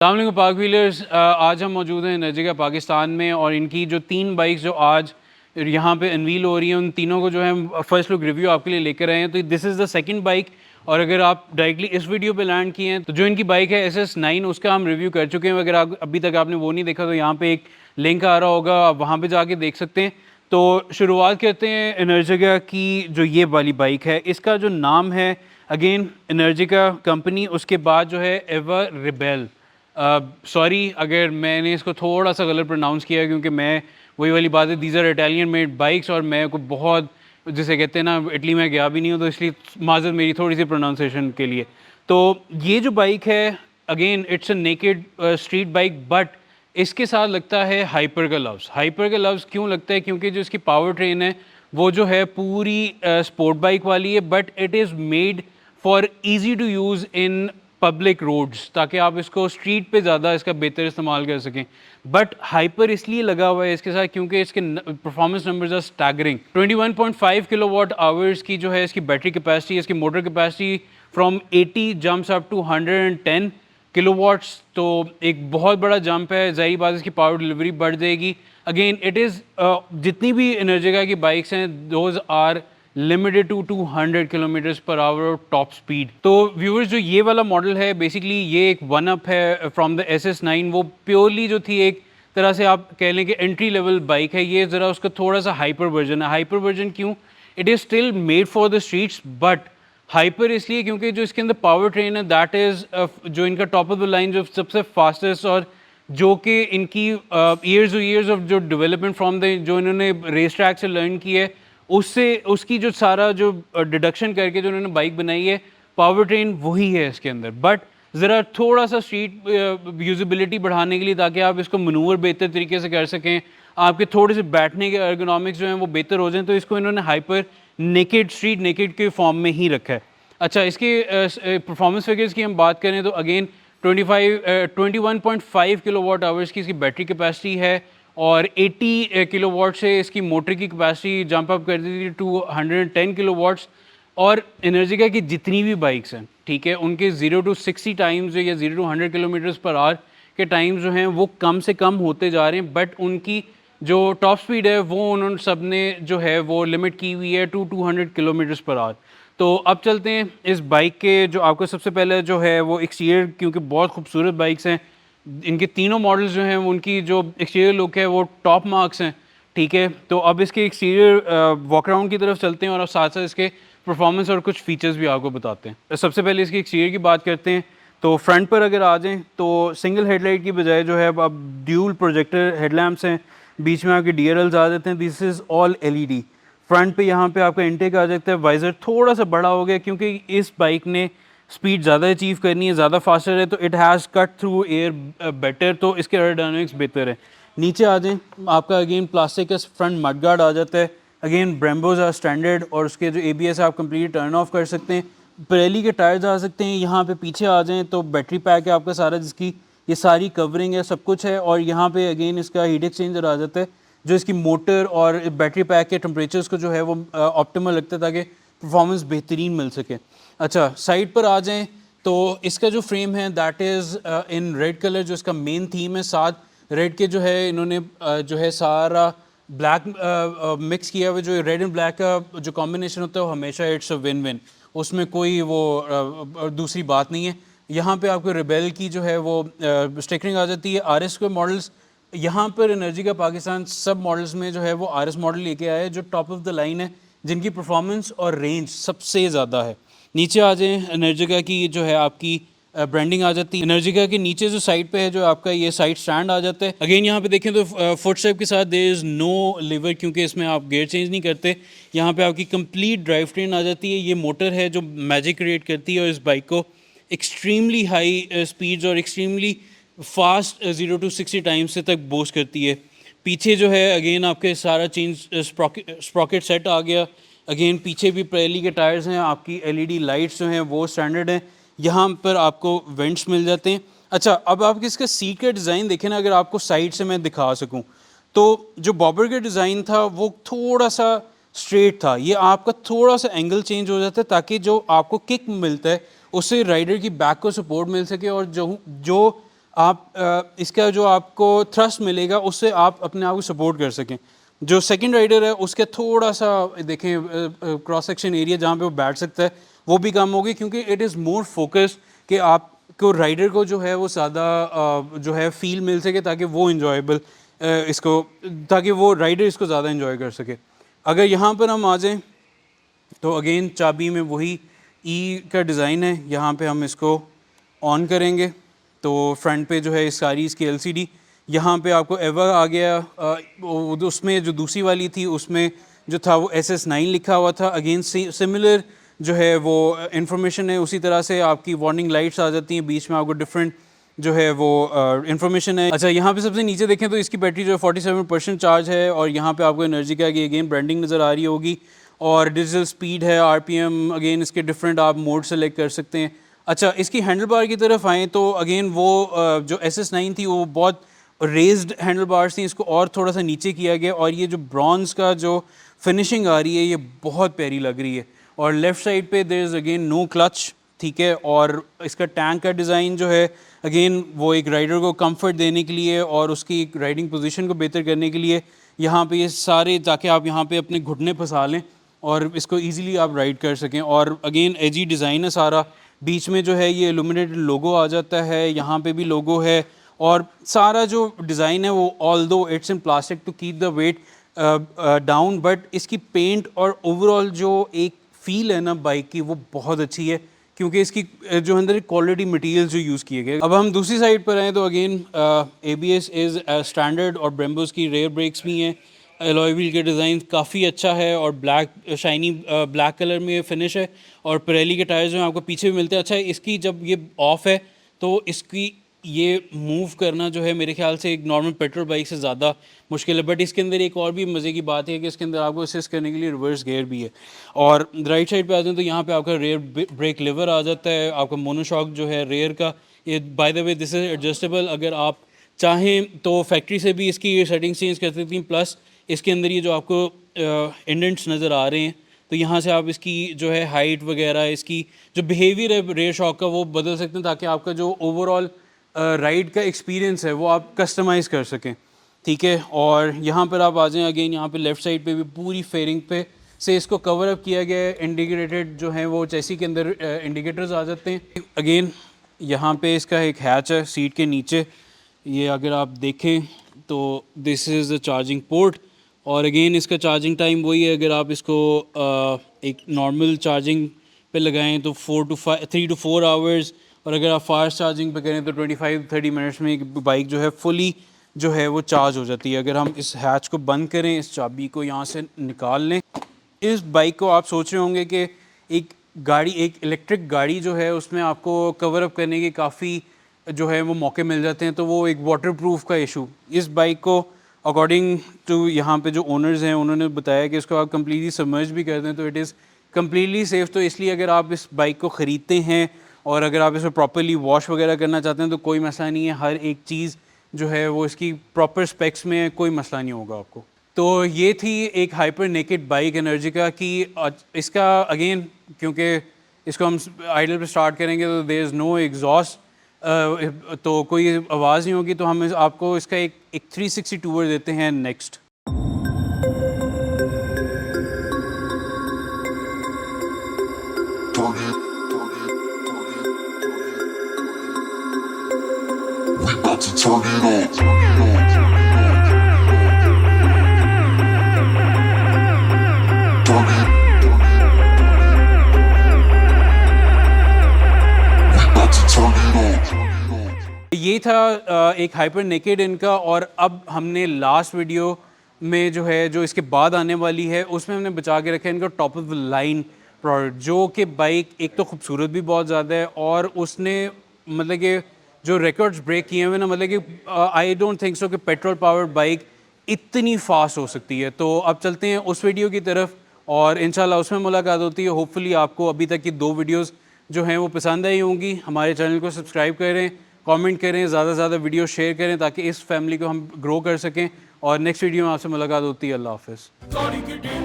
अस्सलाम वालेकुम पाक व्हीलर्स। आज हम मौजूद हैं एनर्जिका पाकिस्तान में और इनकी जो 3 बाइक्स जो आज यहाँ पे अनवील हो रही हैं उन तीनों को जो है हम फर्स्ट लुक रिव्यू आपके लिए लेकर आए हैं। तो this is the second bike और अगर आप डायरेक्टली इस वीडियो पे लैंड किए हैं तो जो इनकी बाइक है SS9 उसका हम रिव्यू कर चुके हैं। अगर आप अभी तक आपने वो नहीं देखा तो यहाँ पे एक लिंक आ रहा होगा, आप वहाँ पर जाके देख सकते हैं। तो शुरुआत करते हैं एनर्जिका की जो ये वाली बाइक है, इसका जो नाम है अगेन एनर्जिका कंपनी, उसके बाद जो है एवर रिबेल। सॉरी अगर मैंने इसको थोड़ा सा गलत प्रोनाउंस किया क्योंकि मैं वही वाली बात है, these are Italian made bikes और मैं को बहुत जिसे कहते हैं ना इटली में गया भी नहीं हूँ, तो इसलिए माजर मेरी थोड़ी सी प्रोनाउंसिएशन के लिए। तो ये जो बाइक है again it's a naked street bike, but इसके साथ लगता है हाइपर का लव्स। हाइपर का लव्स क्यों लगता है? क्योंकि जो इसकी पावर ट्रेन है वो जो है पूरी स्पोर्ट बाइक वाली है, but it is made for easy to use in public roads, ताकि आप इसको स्ट्रीट पे ज़्यादा इसका बेहतर इस्तेमाल कर सकें। बट हाइपर इसलिए लगा हुआ है इसके साथ क्योंकि इसके performance numbers are staggering. 21.5 kilowatt hours की जो है इसकी बैटरी कैपेसिटी, इसकी motor capacity from 80 jumps up to 110 kilowatts. तो एक बहुत बड़ा जंप है, ज़ाहिर बात इसकी पावर डिलीवरी बढ़ जाएगी। अगेन इट इज़ जितनी भी एनर्जिका की बाइक्स हैं those are limited to 200 kilometres per hour top speed. तो व्यूअर्स जो ये वाला मॉडल है बेसिकली ये एक वन अप है फ्रॉम द SS9। वो प्योरली जो थी एक तरह से आप कह लें कि एंट्री लेवल बाइक है, ये ज़रा उसका थोड़ा सा हाइपर वर्जन है। हाइपर वर्जन क्यों? It is still made for the streets, but hyper इसलिए क्योंकि जो इसके अंदर पावर ट्रेन है दैट इज़ जो इनका टॉप ऑफ द लाइन जो सबसे फास्टेस्ट और जो कि इनकी ईयर्स ऑफ जो डेवलपमेंट फ्रॉम द जो इन्होंने रेस ट्रैक से लर्न की है उससे उसकी जो सारा जो डिडक्शन करके जो उन्होंने बाइक बनाई है, पावर ट्रेन वही है इसके अंदर। बट ज़रा थोड़ा सा स्ट्रीट यूजिबिलिटी बढ़ाने के लिए ताकि आप इसको मनूवर बेहतर तरीके से कर सकें, आपके थोड़े से बैठने के एर्गोनॉमिक्स जो हैं वो बेहतर हो जाएं, तो इसको इन्होंने हाइपर नेकेड स्ट्रीट नेकेड के फॉर्म में ही रखा है। अच्छा, इसके परफॉर्मेंस फिगर्स की हम बात करें तो अगेन 21.5 किलोवाट आवर्स की इसकी बैटरी कैपेसिटी है और 80 किलोवाट से इसकी मोटर की कैपेसिटी जंप अप कर दी थी टू 110 किलोवाट्स। और एनर्जिका की जितनी भी बाइक्स हैं, ठीक है, उनके 0 to 60 टाइम्स या 0 to 100 किलोमीटर्स पर आवर के टाइम्स जो हैं वो कम से कम होते जा रहे हैं, बट उनकी जो टॉप स्पीड है वो उन्होंने सब ने जो है वो लिमिट की हुई है टू 200 किलोमीटर्स पर आवर। तो अब चलते हैं इस बाइक के जो आपको सबसे पहले जो है वो एक्सटीरियर, क्योंकि बहुत खूबसूरत बाइक्स हैं इनके तीनों मॉडल्स जो हैं उनकी जो एक्सटीरियर लुक है वो टॉप मार्क्स हैं, ठीक है। तो अब इसके एक्सटीरियर वॉक अराउंड की तरफ चलते हैं और साथ साथ इसके परफॉर्मेंस और कुछ फीचर्स भी आपको बताते हैं। सबसे पहले इसकी एक्सटीरियर की बात करते हैं। तो फ्रंट पर अगर आ जाएँ तो सिंगल हेडलाइट की बजाय जो है अब ड्यूल प्रोजेक्टर हेडलैम्प्स हैं, बीच में आपके DRLs आ जाते हैं। This is all LED। Front पे यहाँ पे आपका इंटेक आ जाता है। वाइज़र थोड़ा सा बड़ा हो गया क्योंकि इस बाइक ने स्पीड ज़्यादा अचीव करनी है, ज़्यादा फास्टर है, तो it has cut through air better, तो इसके एरोडायनामिक्स बेहतर है। नीचे आ जाएँ, आपका अगेन प्लास्टिक का फ्रंट मड गार्ड आ जाता है। अगेन ब्रेम्बोज आर स्टैंडर्ड और उसके जो ABS आप कंप्लीट टर्न ऑफ कर सकते हैं। पिरेली के टायर्स आ सकते हैं। यहाँ पे पीछे आ जाएँ तो बैटरी पैक है आपका सारा, जिसकी ये सारी कवरिंग है, सब कुछ है। और यहाँ पे अगेन इसका हीट एक्सचेंजर आ जाता है जो इसकी मोटर और बैटरी पैक के टेम्परेचर्स को जो है वो ऑप्टिमल लगता है ताकि परफॉर्मेंस बेहतरीन मिल सके। अच्छा, साइड पर आ जाएं तो इसका जो फ्रेम है that is in red colour, जो इसका मेन थीम है। साथ रेड के जो है इन्होंने जो है सारा ब्लैक मिक्स किया हुआ। जो रेड एंड ब्लैक का जो कॉम्बिनेशन होता है वो हमेशा इट्स अ विन विन, उसमें कोई वो दूसरी बात नहीं है। यहाँ पे आपको रिबेल की जो है वो स्टिकरिंग आ जाती है। RS के मॉडल्स यहाँ पर एनर्जिका पाकिस्तान सब मॉडल्स में जो है वो RS मॉडल लेके आया है जो टॉप ऑफ द लाइन है, जिनकी परफॉर्मेंस और रेंज सबसे ज़्यादा है। नीचे आ जाएँ, एनर्जिका की जो है आपकी ब्रांडिंग आ जाती है। एनर्जिका के नीचे जो साइड पे है जो आपका ये साइड स्टैंड आ जाता है। अगेन यहाँ पे देखें तो फुटस्टेप के साथ देयर इज़ नो लीवर, क्योंकि इसमें आप गियर चेंज नहीं करते। यहाँ पे आपकी कंप्लीट ड्राइव ट्रेन आ जाती है। ये मोटर है जो मैजिक क्रिएट करती है और इस बाइक को एक्सट्रीमली हाई स्पीड्स और एक्सट्रीमली फास्ट 0 to 60 टाइम्स से तक बूस्ट करती है। पीछे जो है अगेन आपके सारा चेंज स्प्रॉकेट सेट आ गया। अगेन पीछे भी पिरेली के टायर्स हैं। आपकी LED लाइट्स जो हैं वो स्टैंडर्ड हैं। यहाँ पर आपको वेंट्स मिल जाते हैं। अच्छा, अब आप इसका सीट का डिज़ाइन देखें ना, अगर आपको साइड से मैं दिखा सकूँ तो जो बॉबर का डिज़ाइन था वो थोड़ा सा स्ट्रेट था। ये आपका थोड़ा सा एंगल चेंज हो जाता है ताकि जो आपको किक मिलता है उससे राइडर की बैक को सपोर्ट मिल सके और जो आप इसका जो आपको थ्रस्ट मिलेगा उससे आप अपने आप को सपोर्ट कर सकें। जो सेकंड राइडर है उसके थोड़ा सा देखें क्रॉस सेक्शन एरिया जहाँ पे वो बैठ सकता है वो भी कम होगी, क्योंकि इट इज़ मोर फोकस कि आपको राइडर को जो है वो ज़्यादा जो है फील मिल सके, ताकि वो इंजॉयबल इसको ताकि वो राइडर इसको ज़्यादा इंजॉय कर सके। अगर यहाँ पर हम आ जाएँ तो अगेन चाबी में वही ई का डिज़ाइन है, यहाँ पे हम इसको ऑन करेंगे तो फ्रंट पे जो है इस सारी इसकी एलसीडी, यहाँ पे आपको एवर आ गया। उसमें जो दूसरी वाली थी उसमें जो था वो SS9 लिखा हुआ था। अगेन सिमिलर जो है वो इंफॉर्मेशन है, उसी तरह से आपकी वार्निंग लाइट्स आ जाती हैं, बीच में आपको डिफरेंट जो है वो इंफॉर्मेशन है। अच्छा, यहाँ पे सबसे नीचे देखें तो इसकी बैटरी जो है 47% चार्ज है, और यहाँ पे आपको एनर्जी का अगेन ब्रांडिंग नज़र आ रही होगी, और डिजिटल स्पीड है, RPM अगेन इसके डिफरेंट आप मोड सेलेक्ट कर सकते हैं। अच्छा, इसकी हैंडल बार की तरफ आएँ तो अगेन वो जो SS9 थी वो बहुत रेज्ड हैंडल बार्स थी, इसको और थोड़ा सा नीचे किया गया, और ये जो ब्रॉन्ज का जो फिनिशिंग आ रही है ये बहुत प्यारी लग रही है। और लेफ़्ट साइड पे there is again no clutch, ठीक है। और इसका टैंक का डिज़ाइन जो है अगेन वो एक राइडर को कंफर्ट देने के लिए और उसकी राइडिंग पोजीशन को बेहतर करने के लिए यहाँ पे ये सारे, ताकि आप यहाँ पे अपने घुटने फंसा लें और इसको इजीली आप राइड कर सकें। और अगेन एजी डिज़ाइन है सारा, बीच में जो है ये इल्यूमिनेटेड लोगो आ जाता है, यहाँ पे भी लोगो है, और सारा जो डिज़ाइन है वो although it's in plastic to keep the weight down, but इसकी पेंट और ओवरऑल जो एक फ़ील है ना बाइक की वो बहुत अच्छी है, क्योंकि इसकी जो अंदर क्वालिटी मटेरियल्स जो यूज़ किए गए। अब हम दूसरी साइड पर आएँ तो अगेन ABS इज़ स्टैंडर्ड, और ब्रेम्बोस की रेयर ब्रेक्स भी हैं। एलॉय व्हील के डिज़ाइन काफ़ी अच्छा है, और ब्लैक शाइनी ब्लैक कलर में फिनिश है, और पिरेली के टायर्स जो हैं आपको पीछे भी मिलते हैं। अच्छा, इसकी जब ये ऑफ है तो इसकी ये मूव करना जो है मेरे ख्याल से एक नॉर्मल पेट्रोल बाइक से ज़्यादा मुश्किल है, बट इसके अंदर एक और भी मज़े की बात है कि इसके अंदर आपको असिस्ट करने के लिए रिवर्स गियर भी है। और राइट साइड पे आ जाए तो यहाँ पे आपका रेयर ब्रेक लिवर आ जाता है, आपका मोनोशॉक जो है रेयर का, ये by the way this is adjustable, अगर आप चाहें तो फैक्ट्री से भी इसकी सेटिंग्स चेंज कर सकती हैं। प्लस इसके अंदर ये जो आपको इंडेंट्स नज़र आ रहे हैं तो यहाँ से आप इसकी जो है हाइट वगैरह, इसकी जो बिहेवियर है रेयर शॉक का वो बदल सकते हैं, ताकि आपका जो ओवरऑल राइड का एक्सपीरियंस है वो आप कस्टमाइज़ कर सकें, ठीक है। और यहाँ पर आप आ जाएँ अगेन, यहाँ पे लेफ़्ट साइड पे भी पूरी फेयरिंग पे से इसको कवर अप किया गया है। इंडिकेटेड जो है वो चेसी के अंदर इंडिकेटर्स आ जाते हैं। अगेन यहाँ पे इसका एक हैच है सीट के नीचे, ये अगर आप देखें तो this is the charging port, और अगेन इसका चार्जिंग टाइम वही है, अगर आप इसको एक नॉर्मल चार्जिंग पे लगाएं तो 3 to 4 आवर्स, और अगर आप फास्ट चार्जिंग पे करें तो 25-30 मिनट्स में एक बाइक जो है फुली जो है वो चार्ज हो जाती है। अगर हम इस हैच को बंद करें, इस चाबी को यहाँ से निकाल लें, इस बाइक को आप सोच रहे होंगे कि एक गाड़ी, एक इलेक्ट्रिक गाड़ी जो है उसमें आपको कवर अप करने के काफ़ी जो है वो मौके मिल जाते हैं, तो वो एक वाटर प्रूफ का इशू इस बाइक को अकॉर्डिंग टू यहाँ पे जो ओनर्स हैं उन्होंने बताया कि इसको आप कम्प्लीटली सबमर्ज भी कर दें तो इट इज़ कम्प्लीटली सेफ़। तो इसलिए अगर आप इस बाइक को ख़रीदते हैं और अगर आप इसको प्रॉपर्ली वॉश वगैरह करना चाहते हैं तो कोई मसला नहीं है, हर एक चीज़ जो है वो इसकी प्रॉपर स्पेक्स में है, कोई मसला नहीं होगा आपको। तो ये थी एक हाइपर नेकेड बाइक एनर्जिका की। इसका अगेन क्योंकि इसको हम आइडल पे स्टार्ट करेंगे तो देयर इज़ नो एग्जॉस्ट, तो कोई आवाज़ नहीं होगी, तो हम आपको इसका एक 360 टूर देते हैं नेक्स्ट। ये था एक हाइपर नेकेड इनका। और अब हमने लास्ट वीडियो में जो है जो इसके बाद आने वाली है उसमें हमने बचा के रखा है इनका top of the line product, जो कि बाइक एक तो खूबसूरत भी बहुत ज़्यादा है और उसने मतलब कि जो रिकॉर्ड्स ब्रेक किए हुए ना, मतलब कि आई डोंट थिंक सो कि पेट्रोल पावर्ड बाइक इतनी फास्ट हो सकती है। तो अब चलते हैं उस वीडियो की तरफ और इंशाल्लाह उसमें मुलाकात होती है। होपफुली आपको अभी तक की 2 वीडियोज़ जो हैं वो पसंद आई होंगी। हमारे चैनल को सब्सक्राइब करें, कमेंट करें, ज़्यादा से ज़्यादा वीडियो शेयर करें ताकि इस फैमिली को हम ग्रो कर सकें। और नेक्स्ट वीडियो में आपसे मुलाकात होती है। अल्लाह हाफ़िज़।